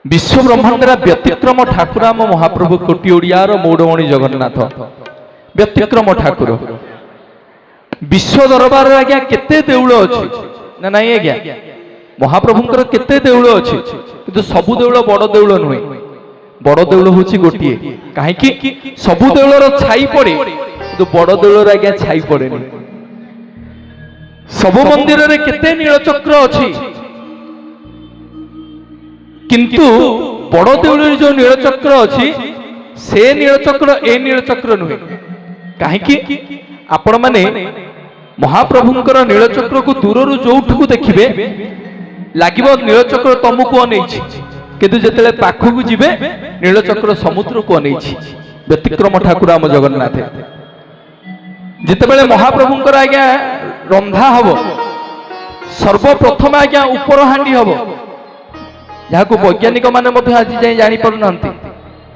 विश्व ब्रह्मांडर व्यतिक्रम ठाकुर आम महाप्रभु कोटी ओडियार मौड़मणि जगन्नाथ व्यतिक्रम ठाकुर विश्व दरबार आज्ञा केते देउल अछि ना नहीं आज्ञा महाप्रभुंकर केते देउल अछि किंतु सबु देउल बड़ देउल नुहे बड़ देउल होछि गोटिए काहे कि सबु देउलर छाई पड़े किंतु बड़ देउलर आज्ञा छाई पड़ेनी सबु मंदिर रे केते नीलचक्र अछि किंतु बड़ देउल जो नीलचक्र अछि से नीलचक्र ए नीलचक्र नुहे काहे कि आपण माने महाप्रभुंकर नीलचक्र को दूररु जोठू देखिबे लागिबो नीलचक्र तमको अनेछि किंतु जेतेले पाखकु जिबे नीलचक्र समुद्र को अनेछि व्यतिक्रम ठाकुर आम जगन्नाथ जेतेबेले महाप्रभुंकर आज्ञा रंधा हबो सर्वप्रथम आज्ञा ऊपर हांडी हबो जहाँ वैज्ञानिक माने मध्य आज जाए जानी पारुनांती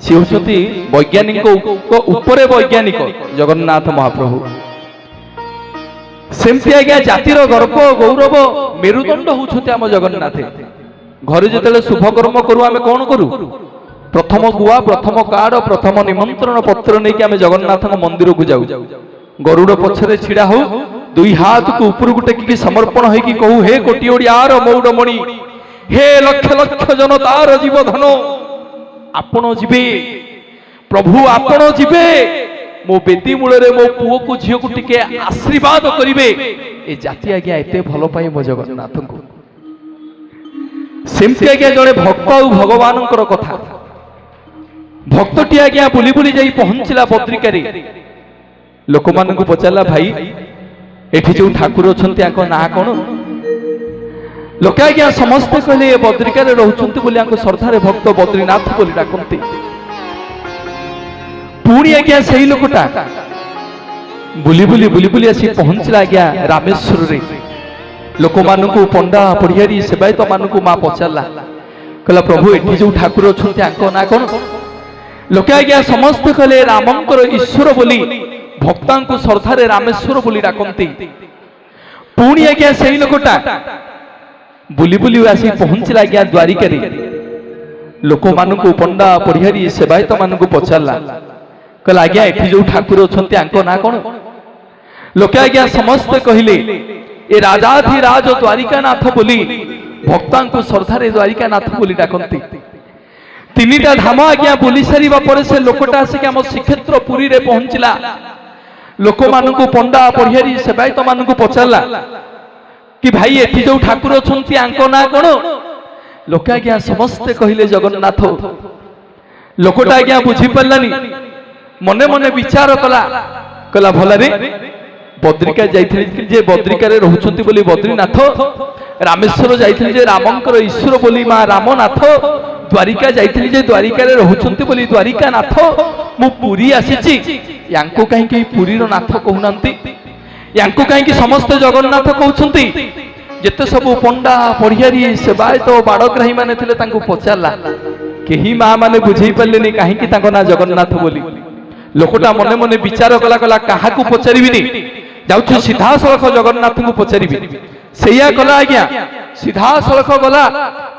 सी होचंती वैज्ञानिक ऊपरे वैज्ञानिक जगन्नाथ महाप्रभु सेमती आज्ञा जातिर गर्व गौरव मेरुदंड होउछंती आम जगन्नाथ घरे जेतेले शुभ कर्म करू आमे कोन करू प्रथम गुआ प्रथम कार्ड प्रथम निमंत्रण पत्र नै कि आमे जगन्नाथ मंदिर को जाऊ गरुड़ पछरे छिड़ा हो दुई हाथ को ऊपर को टेकी समर्पण है कि कहू हे कोटी ओडियार मौड़मणि हे लक्ष लक्ष जनतार जीवधन आपण जीवे प्रभु आपण जीवे मो बेदी मूल मो पुओ को झील को टिके आशीर्वाद करिवे ए जाति आज्ञा एते भल पाई मो जगन्नाथ को सेमती आज्ञा जड़े भक्त और भगवान कथा भक्तटी आज्ञा बुली बुली जाई पहुंचला बद्रिकारी लोक मान को पचारा भाई एठी जो ठाकुर अछंती आको ना कोन लोके आज्ञा समस्ते कहले ए बद्रिका रोचंती बोली आंको श्रद्धारे भक्त बद्रीनाथ बोली डाकंती पुणी आज्ञा सही लोकटा बुली बुली आसी पहुंचला आज्ञा रामेश्वर रे लोक मानकु पंडा पढ़ियारी सेवायत मानकु मां पचारला कहला प्रभु एठी जो ठाकुर अछंती आंको ना कोन लोके आज्ञा समस्ते कहले रामंकर ईश्वर बोली भक्तांकु श्रद्धारे रामेश्वर बोली डाकंती पुणी आज्ञा सही लोकटा बुली बुली आसी पहुंचला आज्ञा द्वारिका रे लोक मानकु पंडा पढ़ियारी सेवायत मानकु पचारला कहला आज्ञा एठी जो ठाकुर अछंती आंको ना कोन लोके आज्ञा समस्त कहिले ए राजाधिराज द्वारिकानाथ बोली भक्तांकु श्रद्धारे द्वारिकानाथ बोली डाकंती तीनिटा धाम आज्ञा बुली सारिबा परे से लोकटा आसी आम श्रीक्षेत्र पुरी रे पहुंचला लोक मानकु पंडा पढ़ियारी सेवायत मानकु पचारला कि भाई एठी जो ठाकुर अछंती आंको ना कोन लोके आज्ञा समस्ते कहिले जगन्नाथ लोकटा आज्ञा बुझी पारलानी मने मने विचार कला भला रे बद्रिका जाइथिले जे बद्रिका रे रहउछंती बोली बद्रीनाथ रामेश्वर जाइथिले जे रामंकर ईश्वर बोली मां रामनाथ द्वारिका जाइथिले जे द्वारिका रे रहउछंती बोली द्वारिकानाथ मु पुरी आसीची यांको काहे कि पुरी रो नाथ कहउनांती यांको काहे कि समस्त जगन्नाथ कहउछंती जेते सब पंडा पढ़ियारी सेवायत बाड़ग्राही माने थिले तांको पचारला केही मां माने बुझेई पारलेनी काहे कि तांको ना जगन्नाथ बोली लोकटा मने मने विचार कला काहा को पचारिबिनी जाउछु सीधा सलख जगन्नाथ को पचारिबि सेया कला आज्ञा सीधा सलख गला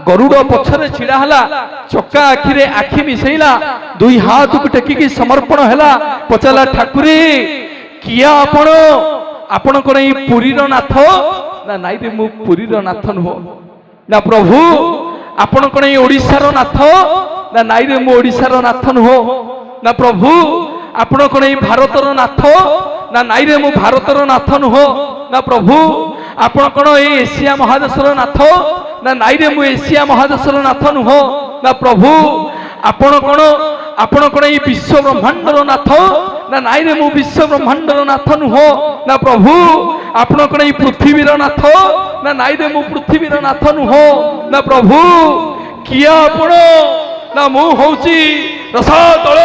गरुड़ पछरे छिड़ा हला चक्का आखि रे आखि मिसैला दुई हाथ को टेकी की समर्पण हला पचाला ठाकुरे किया आपण कोन ई पुरी रो नाथ ना नाइ रे मु पुरी रो नाथ नो ना प्रभु आपण कोन ई ओडिसा रो नाथ ना नाइ रे मु ओडिसा रो नाथ नो ना प्रभु आपण कोन ई भारत रो नाथ ना नाइ रे मु भारत रो नाथ नो ना प्रभु आपण कोन ई एशिया महादेश रो नाथ ना नाइ रे मु एशिया महादेश रो नाथ नो ना प्रभु आपण कोन ई विश्व ब्रह्मांड रो नाथ ना नाइ रे मु विश्व ब्रह्मांड रो नाथ नुहो ना प्रभु आपण कोन ई पृथ्वी रो नाथ ना नाइ रे मु पृथ्वी रो नाथ नुहो ना प्रभु किया आपण ना मु होउची रसातल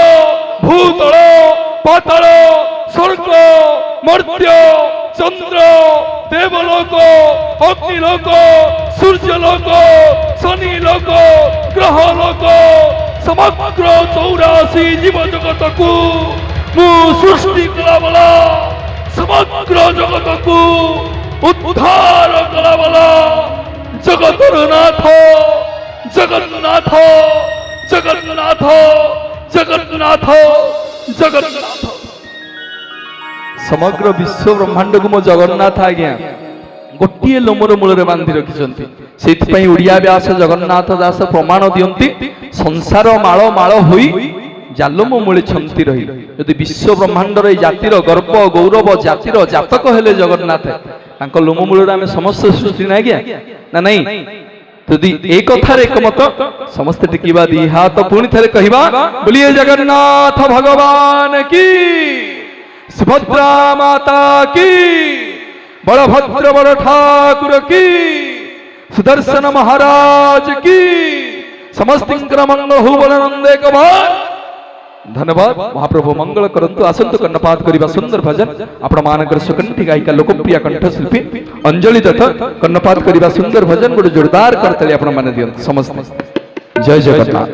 भूतल पाताल स्वर्ग मर्त्य चंद्र देवलोक अग्निलोक सूर्यलोक शनिलोक ग्रहलोक समग्र 84 जीव जगत को मु सृष्टि कला वाला समग्र जगत को उद्धार कला वाला जगतर नाथ ଜଗନ୍ନାଥ ଜଗନ୍ନାଥ ଜଗନ୍ନାଥ ଜଗନ୍ନାଥ। ସମଗ୍ର ବିଶ୍ୱ ବ୍ରହ୍ମାଣ୍ଡକୁ ମୋ ଜଗନ୍ନାଥ ଆଜ୍ଞା ଗୋଟିଏ ଲୋମର ମୂଳରେ ବାନ୍ଧି ରଖିଛନ୍ତି। ସେଇଥିପାଇଁ ଓଡ଼ିଆ ବ୍ୟାସ ଜଗନ୍ନାଥ ଦାସ ପ୍ରମାଣ ଦିଅନ୍ତି, ସଂସାର ମାଳ ମାଳ ହୋଇ ଜାଲମ ମୂଳେ ଛନ୍ତି ରହି। ଯଦି ବିଶ୍ୱ ବ୍ରହ୍ମାଣ୍ଡର ଏଇ ଜାତିର ଗର୍ବ ଗୌରବ ଜାତିର ଜାତକ ହେଲେ ଜଗନ୍ନାଥ, ତାଙ୍କ ଲୋମ ମୂଳରେ ଆମେ ସମସ୍ତ ସୃଷ୍ଟି ନା ଆଜ୍ଞା ନା ନାଇଁ? ଯଦି ଏ କଥାରେ ଏକମତ ସମସ୍ତେ ଟିକିବା ଦି ହାତ ପୁଣି ଥରେ କହିବା, ବୋଲିଏ ଜଗନ୍ନାଥ ଭଗବାନ କି, ସୁଭଦ୍ରା ମାତା କି, ବଳଭଦ୍ର ବଡ଼ ଠାକୁର କି, ସୁଦର୍ଶନ ମହାରାଜ କି, ସମସ୍ତଙ୍କର ମଙ୍ଗଳ ହଉ ବଳ ନନ୍ଦେ କବାର। धन्यवाद। महाप्रभु मंगल करंतु। आसंतु कर्णपात करिबा सुंदर भजन आपण मानकर सुकंठी गायिका लोकप्रिय कंठशिल्पी अंजलि दत्त कर्णपात करिबा सुंदर भजन गोटे जोरदार करतले आपण माने दियंत समस्त। जय जगन्नाथ।